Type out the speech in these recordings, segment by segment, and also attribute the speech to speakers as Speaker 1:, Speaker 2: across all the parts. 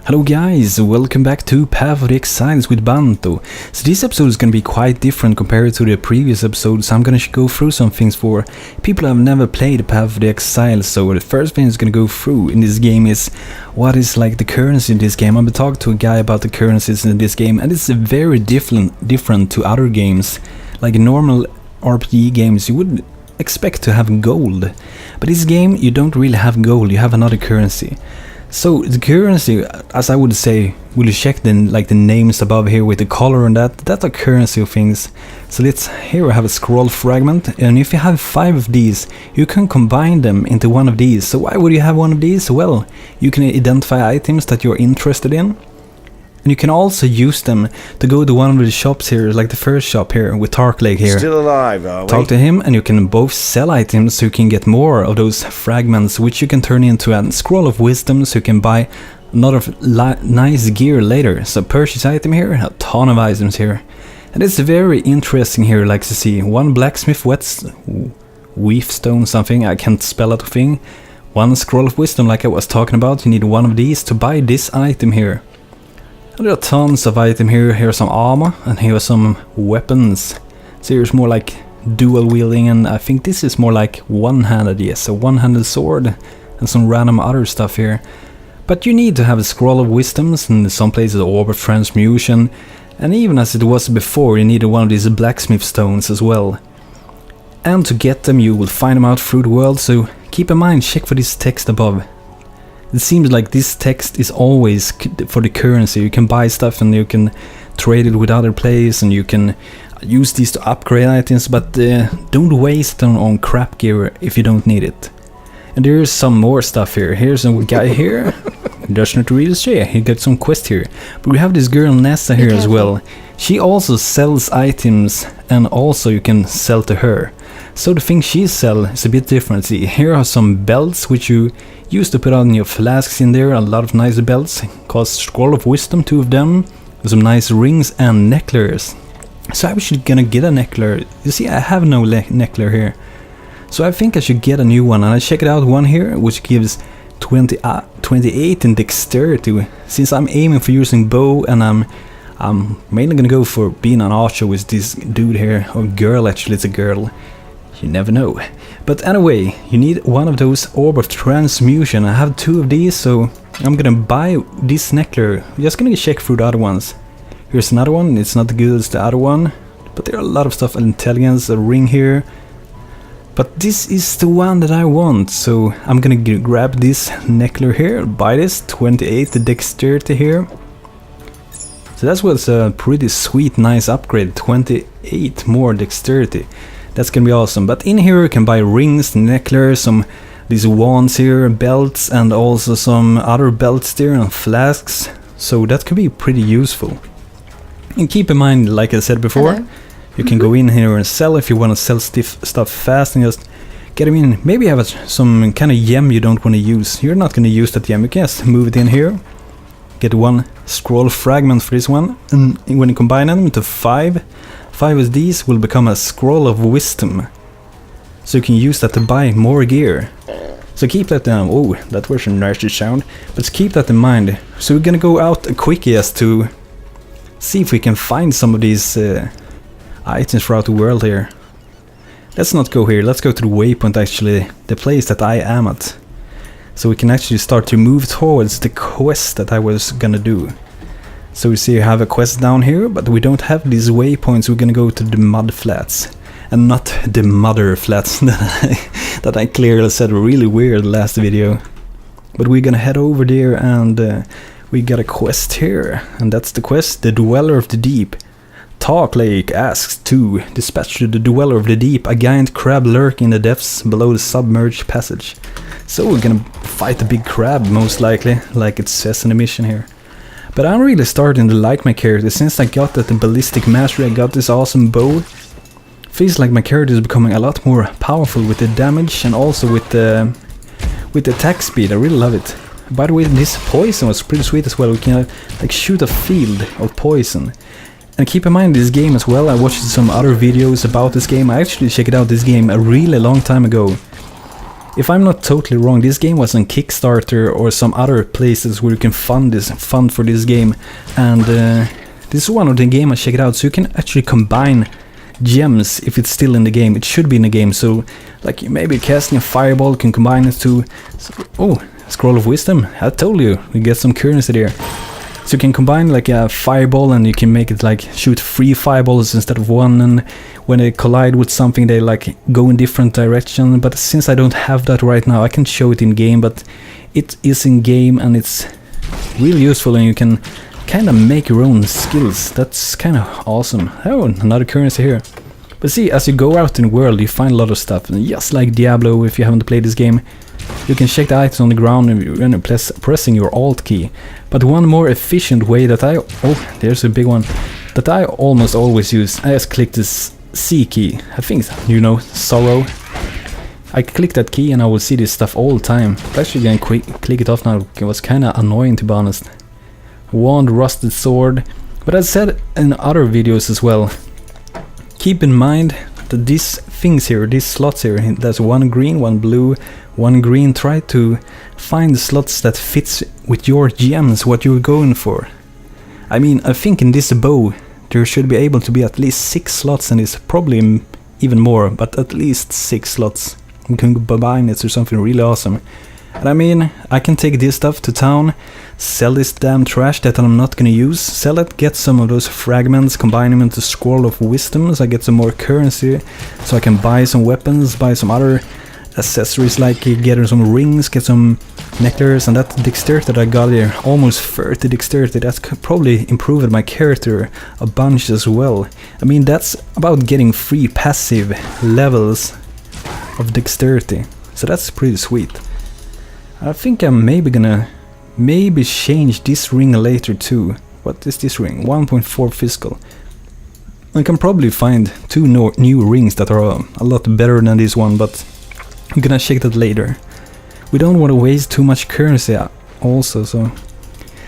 Speaker 1: Hello guys, welcome back to Path of the Exiles with Banto. So this episode is going to be quite different compared to the previous episode, so I'm going to go through some things for people who have never played Path of the Exiles. So the first thing is going to go through in this game is what is like the currency in this game. I'm going to talk to a guy about the currencies in this game, and it's very different to other games. Like normal RPG games, you would expect to have gold, but this game you don't really have gold, you have another currency. So the currency, as I would say, will you check the names above here with the color and that are currency of things. So here we have a scroll fragment, and if you have 5 of these, you can combine them into one of these. So why would you have one of these? Well, you can identify items that you're interested in. And you can also use them to go to one of the shops here, like the first shop here with Tarklake here.
Speaker 2: Still alive, are we?
Speaker 1: Talk to him, and you can both sell items so you can get more of those fragments, which you can turn into a scroll of wisdom so you can buy another nice gear later. So purchase item here, a ton of items here. And it's very interesting here, like to see. One blacksmith weave stone something, I can't spell that thing. One scroll of wisdom like I was talking about, you need one of these to buy this item here. And there are tons of items here. Here's some armor, and here are some weapons. So here's more like dual wielding, and I think this is more like one-handed, yes, a one-handed sword, and some random other stuff here. But you need to have a scroll of wisdoms, and in some places orb of transmutation, and even as it was before, you needed one of these blacksmith stones as well. And to get them, you will find them out through the world, so keep in mind, check for this text above. It seems like this text is always for the currency. You can buy stuff and you can trade it with other players, and you can use these to upgrade items, but don't waste them on crap gear if you don't need it. And there's some more stuff here. Here's a guy here. Does not really say he got some quest here. But we have this girl Nessa here as well. She also sells items, and also you can sell to her. So the thing she sells is a bit different. See, here are some belts which you use to put on your flasks in there. A lot of nice belts. Cost scroll of wisdom, 2 of them. Some nice rings and necklaces. So I'm actually gonna get a necklace. You see, I have no necklace here. So I think I should get a new one. And I checked out one here which gives 28 in dexterity. Since I'm aiming for using bow, and I'm mainly gonna go for being an archer with this dude here. Or girl, actually, it's a girl. You never know. But anyway, you need one of those orb of transmutation. I have 2 of these, so I'm gonna buy this necklace. I'm just gonna check through the other ones. Here's another one. It's not as good as the other one, but there are a lot of stuff. Intelligence, a ring here. But this is the one that I want, so I'm gonna grab this necklace here, buy this, 28 the dexterity here. So that was a pretty sweet, nice upgrade, 28 more dexterity. That's gonna be awesome. But in here you can buy rings, necklaces, these wands here, belts, and also some other belts there and flasks. So that could be pretty useful. And keep in mind, like I said before, you can go in here and sell if you want to sell stuff fast, and just get them in. Maybe you have some kind of gem you don't want to use. You're not going to use that gem. You can just move it in here. Get 1 scroll fragment for this one. And when you combine them into 5 of these will become a scroll of wisdom. So you can use that to buy more gear. So keep that down. Oh, that was a nasty sound. But keep that in mind. So we're going to go out a quickie just to see if we can find some of these items throughout the world here. Let's not go here, let's go to the waypoint, actually, the place that I am at. So we can actually start to move towards the quest that I was gonna do. So we see I have a quest down here, but we don't have these waypoints. We're gonna go to the mud flats. And not the mother flats that I clearly said really weird last video. But we're gonna head over there, and we got a quest here. And that's the quest, the Dweller of the Deep. Tarklake asks to dispatch to the Dweller of the Deep, a giant crab lurking in the depths below the submerged passage. So we're gonna fight the big crab, most likely, like it says in the mission here. But I'm really starting to like my character. Since I got that ballistic mastery, I got this awesome bow. Feels like my character is becoming a lot more powerful with the damage, and also with the attack speed. I really love it. By the way, this poison was pretty sweet as well. We can like shoot a field of poison. And keep in mind this game as well, I watched some other videos about this game. I actually checked out this game a really long time ago. If I'm not totally wrong, this game was on Kickstarter or some other places where you can fund for this game, and this is one of the game I checked out, so you can actually combine gems if it's still in the game. It should be in the game, so like maybe casting a fireball can combine it to... Oh, Scroll of Wisdom, I told you, we get some currency there. So you can combine like a fireball and you can make it like shoot 3 fireballs instead of 1, and when they collide with something they like go in different direction. But since I don't have that right now, I can show it in game, but it is in game and it's really useful, and you can kind of make your own skills. That's kind of awesome. Oh, another currency here. But see, as you go out in the world you find a lot of stuff, and just like Diablo, if you haven't played this game, you can check the items on the ground and you're pressing your Alt key. But one more efficient way that oh, there's a big one, that I almost always use, I just click this C key. I think, you know, sorrow. I click that key and I will see this stuff all the time. I'm actually gonna click it off now. It was kinda annoying, to be honest. Wand, rusted sword. But as I said in other videos as well, keep in mind that these things here, these slots here, there's one green, one blue, one green. Try to find the slots that fits with your gems, what you're going for. I mean, I think in this bow there should be able to be at least 6 slots, and it's probably even more, but at least 6 slots. You can combine it or something really awesome. And I mean, I can take this stuff to town, sell this damn trash that I'm not gonna use, sell it, get some of those fragments, combine them into Scroll of Wisdom, so I get some more currency, so I can buy some weapons, buy some other accessories, like get some rings, get some necklaces, and that dexterity that I got here, almost 30 dexterity, that's probably improved my character a bunch as well. I mean, that's about getting 3 passive levels of dexterity, so that's pretty sweet. I think I'm maybe gonna change this ring later too. What is this ring? 1.4 physical. I can probably find 2 new rings that are a lot better than this one, but I'm gonna check that later. We don't want to waste too much currency also, so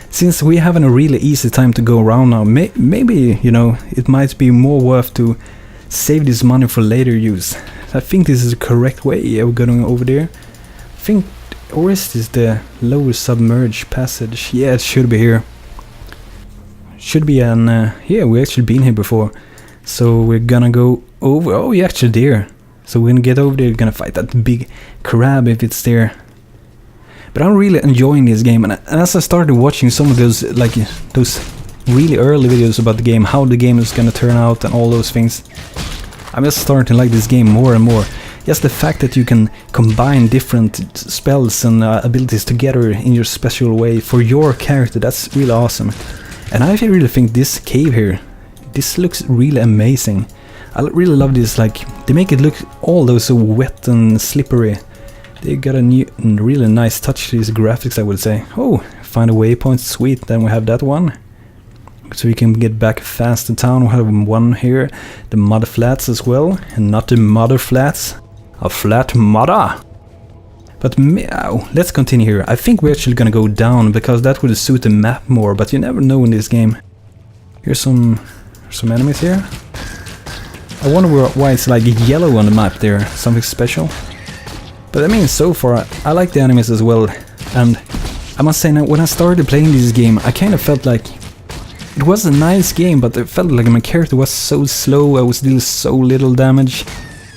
Speaker 1: since we having a really easy time to go around now, maybe, you know, it might be more worth to save this money for later use. I think this is the correct way. Yeah, we're going over there. I think, or is this the lower submerged passage? Yeah, it should be here. Should be an yeah, we actually been here before, so we're gonna go over. Oh, yeah, actually there. So we're gonna get over there, we're gonna fight that big crab if it's there. But I'm really enjoying this game, and as I started watching some of those, like those really early videos about the game, how the game is gonna turn out and all those things, I'm just starting to like this game more and more. Just the fact that you can combine different spells and abilities together in your special way for your character, that's really awesome. And I really think this cave here, this looks really amazing. I really love this, like, they make it look all those so wet and slippery. They got a new, really nice touch to these graphics, I would say. Oh, find a waypoint, sweet, then we have that one. So we can get back fast to town. We have one here, the mud flats as well, and not the mother flats, a flat mudder. But meow, let's continue here. I think we're actually gonna go down, because that would suit the map more, but you never know in this game. Here's some enemies here. I wonder why it's like yellow on the map there, something special. But I mean, so far, I like the enemies as well, and I must say now, when I started playing this game, I kind of felt like it was a nice game, but I felt like my character was so slow, I was dealing so little damage.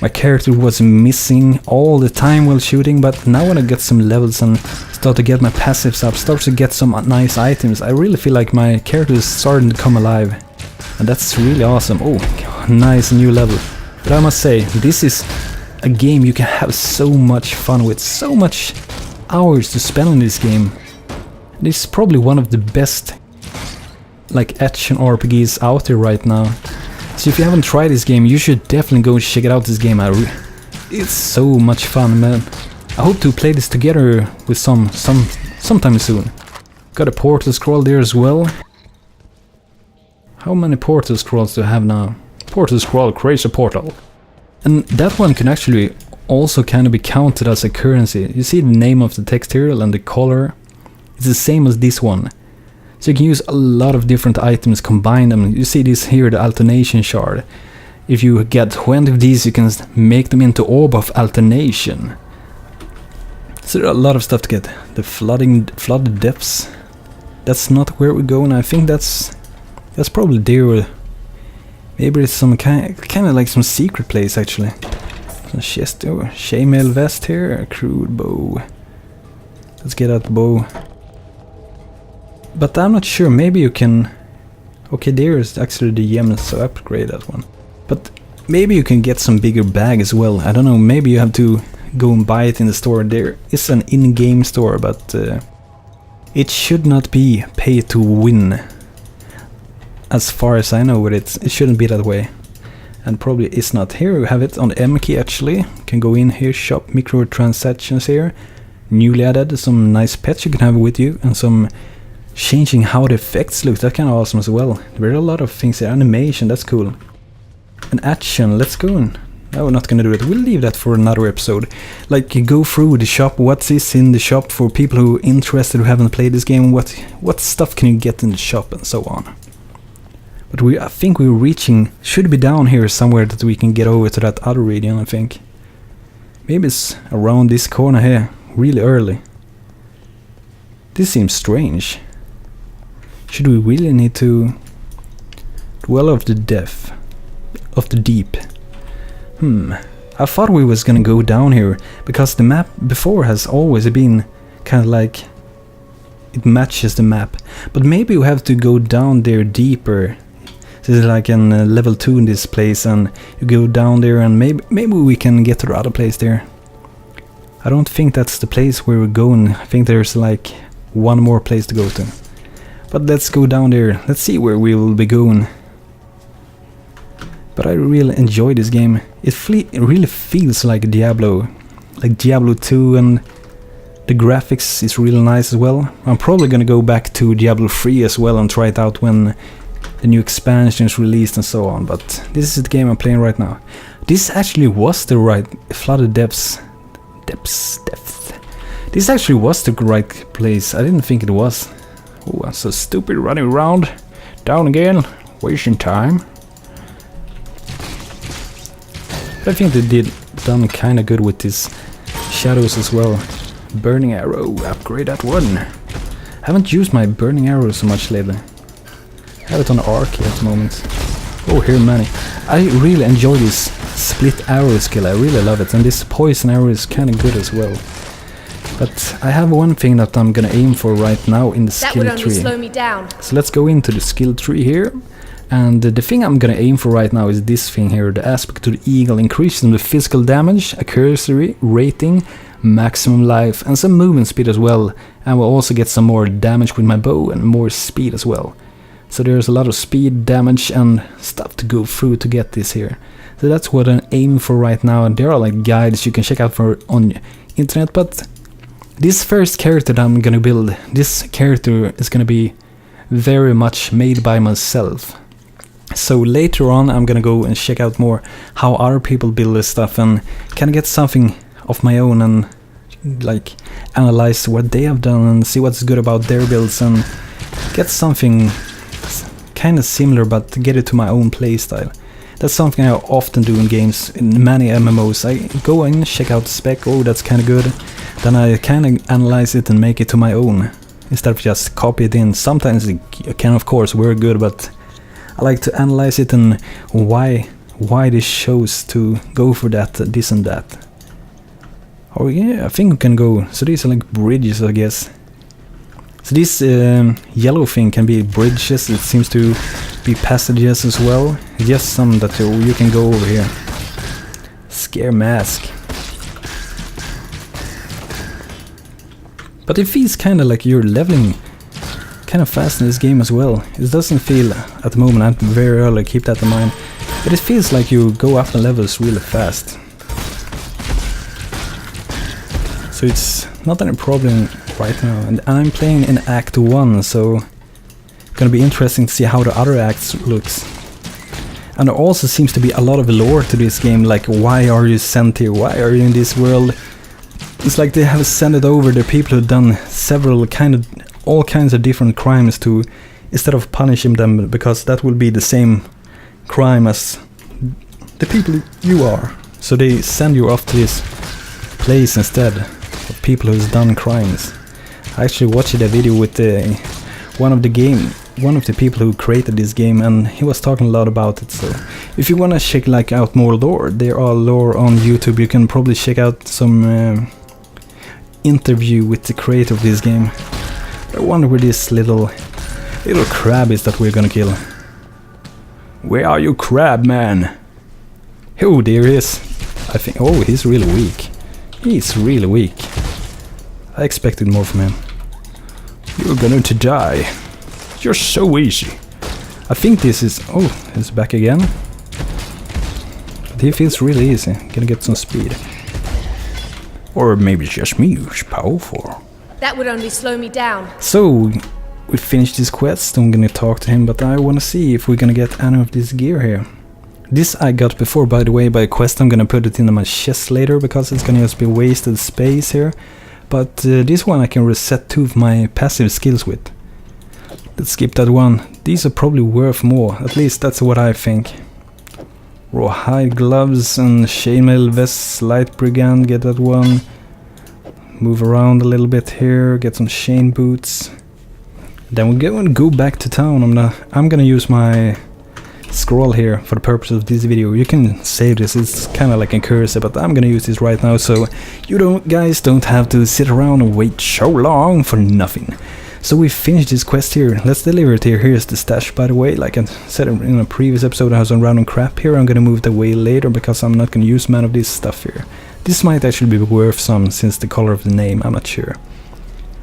Speaker 1: My character was missing all the time while shooting, but now when I get some levels and start to get my passives up, start to get some nice items, I really feel like my character is starting to come alive. And that's really awesome. Oh, nice new level. But I must say, this is a game you can have so much fun with, so much hours to spend in this game. This is probably one of the best like action RPGs out there right now. So if you haven't tried this game, you should definitely go check it out. This game, it's so much fun, man. I hope to play this together with sometime soon. Got a portal scroll there as well. How many portal scrolls do I have now? Portal scroll, create a portal. And that one can actually also kind of be counted as a currency. You see the name of the text here and the color. It's the same as this one. So you can use a lot of different items, combine them. You see this here, the alternation shard. If you get 20 of these, you can make them into orb of alternation. So there are a lot of stuff to get. The flooded depths. That's not where we're going. I think that's probably there. Or maybe it's some kind of like some secret place actually. Some chest. Oh, chainmail vest here. A crude bow. Let's get out the bow. But I'm not sure. Maybe you can. Okay, there is actually the gems, so upgrade that one. But maybe you can get some bigger bag as well. I don't know. Maybe you have to go and buy it in the store. There is an in-game store, but it should not be pay to win. As far as I know, it shouldn't be that way, and probably is not. Here we have it on the M key actually. You can go in here, shop microtransactions here. Newly added some nice pets you can have with you, and some changing how the effects look. That's kind of awesome as well. There are a lot of things here. Animation, that's cool. An action, let's go in. No, we're not gonna do it. We'll leave that for another episode. Like, go through the shop, what is in the shop for people who are interested, who haven't played this game, what stuff can you get in the shop and so on. But I think we're reaching, should be down here somewhere that we can get over to that other region, I think. Maybe it's around this corner here, really early. This seems strange. Should we really need to dwell of the depth, of the deep? I thought we was gonna go down here, because the map before has always been kind of like, it matches the map. But maybe we have to go down there deeper. So it's like in level 2 in this place, and you go down there and maybe we can get to the other place there. I don't think that's the place where we're going. I think there's like one more place to go to. But let's go down there. Let's see where we will be going. But I really enjoy this game. It really feels like Diablo 2, and the graphics is really nice as well. I'm probably gonna go back to Diablo 3 as well and try it out when the new expansion is released and so on. But this is the game I'm playing right now. This actually was the right flooded depths. This actually was the right place. I didn't think it was. Oh, I'm so stupid running around. Down again, wasting time. I think they done kinda good with these shadows as well. Burning arrow, upgrade that one. Haven't used my burning arrow so much lately. I have it on arc here at the moment. Oh, here many. I really enjoy this split arrow skill. I really love it, and this poison arrow is kinda good as well. But I have one thing that I'm gonna aim for right now in the skill tree. That would only slow me down. So let's go into the skill tree here. And the thing I'm gonna aim for right now is this thing here. The aspect to the eagle increases the physical damage, accuracy, rating, maximum life, and some movement speed as well. And we'll also get some more damage with my bow and more speed as well. So there's a lot of speed, damage, and stuff to go through to get this here. So that's what I'm aiming for right now. And there are like guides you can check out on internet. But this first character that I'm gonna build, this character is gonna be very much made by myself. So later on I'm gonna go and check out more how other people build this stuff, and kind of get something of my own, and like analyze what they have done and see what's good about their builds, and get something kind of similar but get it to my own playstyle. That's something I often do in games, in many MMOs. I go in, check out the spec, oh that's kind of good, then I kind of analyze it and make it to my own, instead of just copy it in. Sometimes it can of course work good, but I like to analyze it and why this shows to go for that, this and that. Oh yeah, I think we can go. So these are like bridges, I guess. So this yellow thing can be bridges. It seems to be passages as well. Just some that you can go over here. Scare mask. But it feels kind of like you're leveling kind of fast in this game as well. It doesn't feel at the moment, I'm very early, keep that in mind, but it feels like you go up in levels really fast. So it's not any problem right now, and I'm playing in Act 1, so it's gonna be interesting to see how the other acts looks. And there also seems to be a lot of lore to this game, like why are you sent here, why are you in this world? It's like they have sent it over the people who've done all kinds of different crimes to, instead of punishing them, because that will be the same crime as the people you are. So they send you off to this place instead. of people who's done crimes. I actually watched a video with one of the people who created this game, and he was talking a lot about it. So if you wanna check like out more lore, there are lore on YouTube. You can probably check out some interview with the creator of this game. I wonder where this little crab is that we're gonna kill. Where are you, crab man? Oh, there he is. I think. Oh, he's really weak. He's really weak. I expected more from him. You're going to die. You're so easy. I think this is... Oh, he's back again. But he feels really easy. Gonna get some speed. Or maybe it's just me who's powerful.
Speaker 2: That would only slow me down.
Speaker 1: So, we finished this quest. I'm gonna talk to him, but I wanna see if we're gonna get any of this gear here. This I got before, by the way, by a quest. I'm gonna put it in my chest later, because it's gonna just be wasted space here. But this one I can reset 2 of my passive skills with. Let's skip that one. These are probably worth more, at least that's what I think. Rawhide gloves and chainmail vests, light brigand, get that one. Move around a little bit here, get some chain boots. Then we're go back to town. I'm gonna use my scroll here for the purpose of this video. You can save this, it's kind of like a cursor, but I'm gonna use this right now, so you guys don't have to sit around and wait so long for nothing. So we finished this quest here. Let's deliver it here. Here's the stash, by the way. Like I said in a previous episode, I have some random crap here. I'm gonna move it away later because I'm not gonna use none of this stuff here. This might actually be worth some since the color of the name, I'm not sure.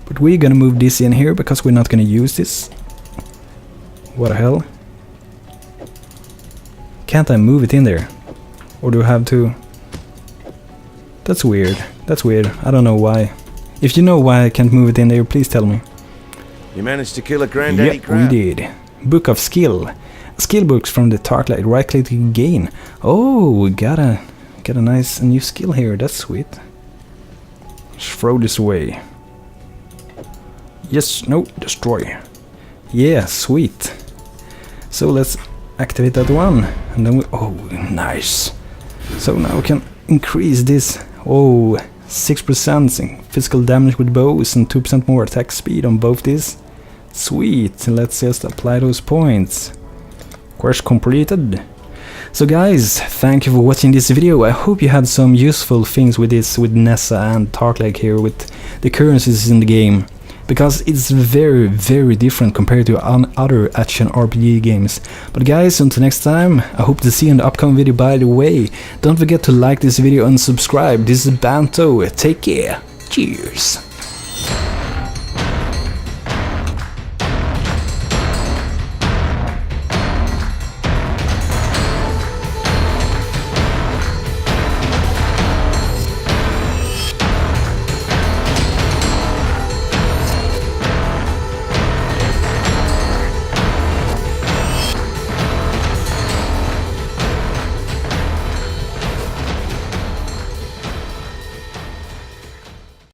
Speaker 1: But we're gonna move this in here because we're not gonna use this. What the hell? Can't I move it in there? Or do I have to? That's weird. That's weird. I don't know why. If you know why I can't move it in there, please tell me.
Speaker 3: You managed to kill a granddaddy crab?
Speaker 1: Yeah, we did. Book of Skill. Skill books from the Tarklight. Right click to gain. Oh, we got a nice new skill here. That's sweet. Let's throw this away. Yes, no, destroy. Yeah, sweet. So let's activate that one. And then we... Oh, nice. So now we can increase this. Oh, 6% in physical damage with bows and 2% more attack speed on both these. Sweet. Let's just apply those points. Quest completed. So guys, thank you for watching this video. I hope you had some useful things with this, with Nessa and Tarklight here, with the currencies in the game. Because it's very, very different compared to other action RPG games. But guys, until next time, I hope to see you in the upcoming video. By the way, don't forget to like this video and subscribe. This is Banto. Take care. Cheers.